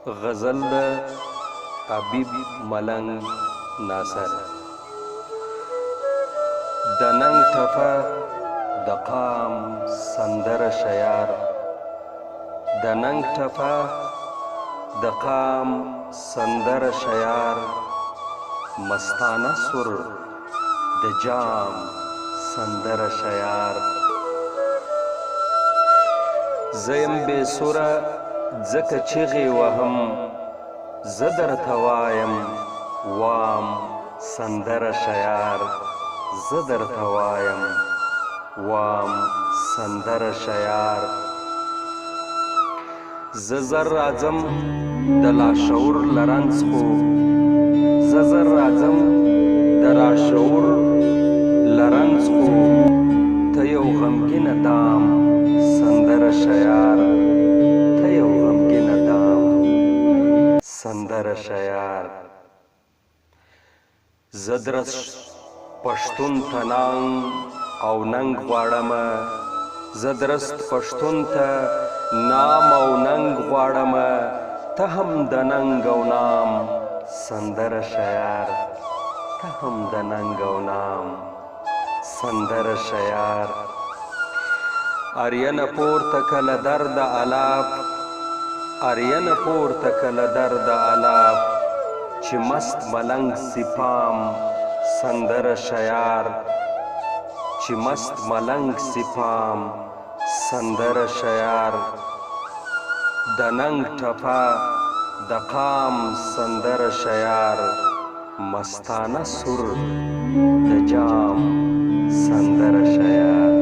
غزل حبیب ملنګ ناصر. د ننګ ټپه د قام سندره شیار، د ننګ ټپه د قام سندره شیار، مستانه سر د جام سندره شیار. زیم بې سوره ځکه چغې وهم، زه درته وایم وام سندره شیار، زه درته وایم وام سندره شیار. زه زر راځم د لاشعور له رنځ خو، زه زر راځم د لاشعور له رنځ خو، ته یو غمګینه دام سندره شیار، ته یو غمګینه دام سندره شیار. زه درس پښتون ته ننګ او ننګ غواړمه، زه درست پښتون ته نام او ننګ غواړمه، ته هم د ننګ او نام سندره شیار، ته هم د ننګ او نام سندره شیار. آریانه پورته کله درد الاپ، آریانه پورته کله درد الاپ، چې مست ملنګ سپام سندره شیار، چې مست ملنګ سپام سندره شیار. د ننګ ټپه د قام سندره شیار، مستانه سر د جام سندره شیار.